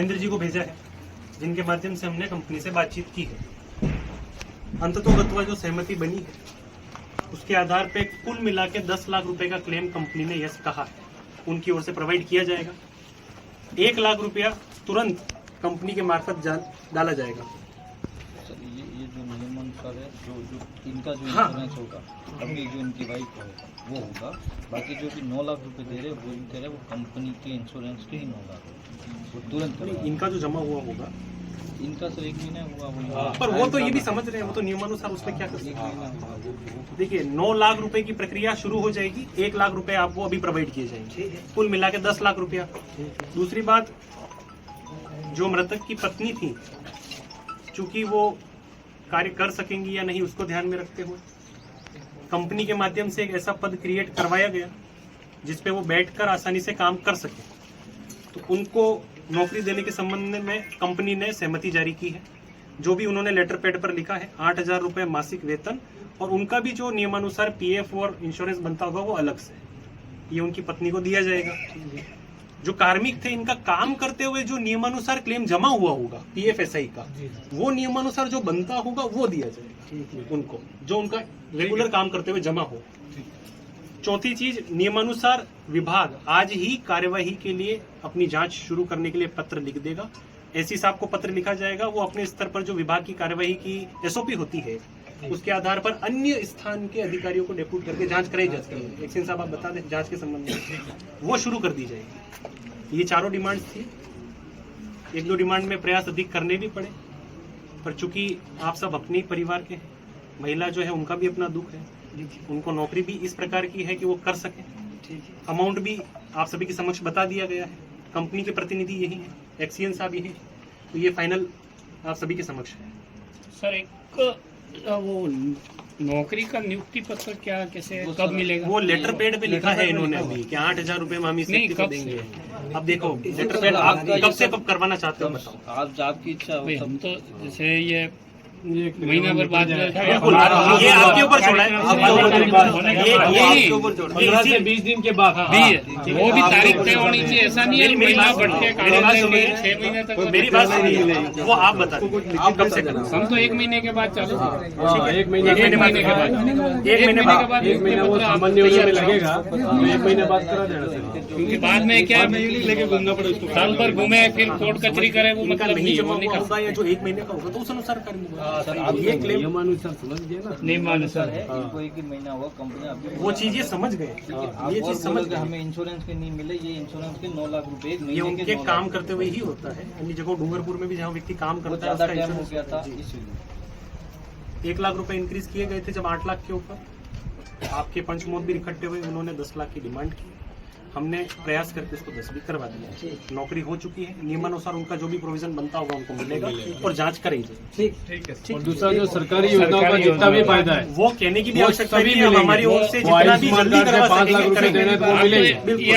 रविंद्र जी को भेजा है, जिनके माध्यम से हमने कंपनी से बातचीत की है। अंततोगत्वा जो सहमति बनी है उसके आधार पे कुल मिला के 10 लाख रुपए का क्लेम कंपनी ने यस कहा है, उनकी ओर से प्रोवाइड किया जाएगा। 1 लाख रुपया तुरंत कंपनी के मार्फत डाला जाएगा। ये जो नियमानुसार है, जो इनका जो हाँ। इंश्योरेंस होगा, अभी जो इनकी वाइफ का होगा वो होगा। बाकी जो भी 9 लाख रुपए दे रहे वो कह रहे वो कंपनी के इंश्योरेंस के ही 9 लाख वो तुरंत करवा। इनका जो जमा हुआ होगा इनका सर 1 महीना हुआ वो, पर वो तो ये भी समझ रहे हैं, वो तो नियमानुसार उसमें क्या कर सकते 1 महीना हुआ हैं। देखिए 9 लाख रुपए की प्रक्रिया शुरू हो जाएगी, 1 लाख रुपए आपको अभी प्रोवाइड किए जाएंगे, कुल मिला के 10 लाख रुपया। दूसरी बात, जो मृतक की पत्नी थी, चूंकि वो कार्य कर सकेंगी या नहीं उसको ध्यान में रखते हुए कंपनी के माध्यम से एक ऐसा पद क्रिएट करवाया गया जिसपे वो बैठकर आसानी से काम कर सके, तो उनको नौकरी देने के संबंध में कंपनी ने सहमति जारी की है। जो भी उन्होंने लेटर पैड पर लिखा है 8,000 रुपए मासिक वेतन, और उनका भी जो नियमानुसार पीएफ और इंश्योरेंस बनता होगा वो अलग से, ये उनकी पत्नी को दिया जाएगा। जो कार्मिक थे, इनका काम करते हुए जो नियमानुसार क्लेम जमा हुआ होगा पीएफएसआई का, वो नियमानुसार जो बनता होगा वो दिया जाएगा उनको, जो उनका रेगुलर काम करते हुए जमा हो। चौथी चीज, नियमानुसार विभाग आज ही कार्यवाही के लिए अपनी जांच शुरू करने के लिए पत्र लिख देगा। एससी साहब को पत्र लिखा जाएगा, वो अपने स्तर पर जो विभाग की कार्यवाही की एसओपी होती है उसके आधार पर अन्य स्थान के अधिकारियों को डेप्यूट करके जांच कराई जाती है। एक्शन साहब आप बता दें जांच के संबंध में, वो शुरू कर दी जाएगी। ये चारों डिमांड्स थी। 1-2 डिमांड में प्रयास अधिक करने भी पड़े, पर चूंकि आप सब अपने ही परिवार के हैं, महिला जो है उनका भी अपना दुख है, उनको नौकरी भी इस प्रकार की है कि वो कर सके। अमाउंट भी आप सभी के समक्ष बता दिया गया है, कंपनी के प्रतिनिधि यही है, एक्सीएन साहब यही, तो ये फाइनल आप सभी के समक्ष है। सर एक वो नौकरी का नियुक्ति पत्र क्या कैसे कब मिलेगा? वो लेटर पैड पे लिखा है इन्होंने अभी कि 8,000 रुपए मामी से नहीं, कब देंगे। अब देखो लेटर पैड आप कब से कब करवाना चाहते हो बताओ। आप आपकी इच्छा हो भाई तब। हम तो जैसे ये महीना भर बाद बिल्कुल, ये आपके ऊपर छोड़ा है, ये 15 से 20 दिन के बाद वो भी तारीख तय होनी चाहिए, ऐसा नहीं है महीना बढ़ के मेरी बात सुनिए, 6 महीने तक। मेरी बात सुनिए, वो आप बता दीजिए आप कब से करना। हम तो 1 महीने के बाद चालू, 1 महीने एक महीने के बाद, 1 महीने बाद 1 महीना वो सामान्य योजना में लगेगा, तो 1 महीने बाद करा देना सर। क्योंकि बाद में क्या लेके घूमना पड़े, साल भर घूमे फिर कोर्ट कचहरी करे, वो इनका मतलब नहीं नहीं जमा होने हुआ का। होगा या जो 1 महीने का होगा तो उस अनुसार करेंगे। सर आप ये क्लेम नियमानुसार समझ गए ना, नियमानुसार है इनको 1 महीना हुआ कंपनी अभी वो चीज ये समझ गए, आप ये और चीज समझ बोलोगे गए। हमें इंश्योरेंस के नहीं मिले, ये इंश्योरेंस के 9 लाख रुपए 1 ये महीने उनके के 9 काम लाख करते हुए ही होता है। अन्य जगह डूंगरपुर में भी जहाँ व्यक्ति काम वो करता है ज्यादा उसका टाइम हो गया था इंश्योरेंस। इसलिए 1 लाख रुपए इंक्रीज किए गए थे जब 8 लाख के ऊपर। आपके पंचमोद भी इकट्ठे हुए, उन्होंने 10 लाख की डिमांड की, हमने प्रयास करके उसको 10 भी करवा दिया। नौकरी हो चुकी है, नियमानुसार उनका जो भी प्रोविजन बनता होगा उनको मिलेगा और जांच करेंगे। और दूसरा जो सरकारी योजनाओं का जितना भी फायदा है वो कहने की भी वो आवश्यकता सभी नहीं है, मिलेंगे। हमारी ओर से वो जितना भी आयुष्मान जल्दी कार्ड से करवा 5 लाख सकेंगे रुपए देने करेंगे। को मिलेंगे। बिल्कुल। ये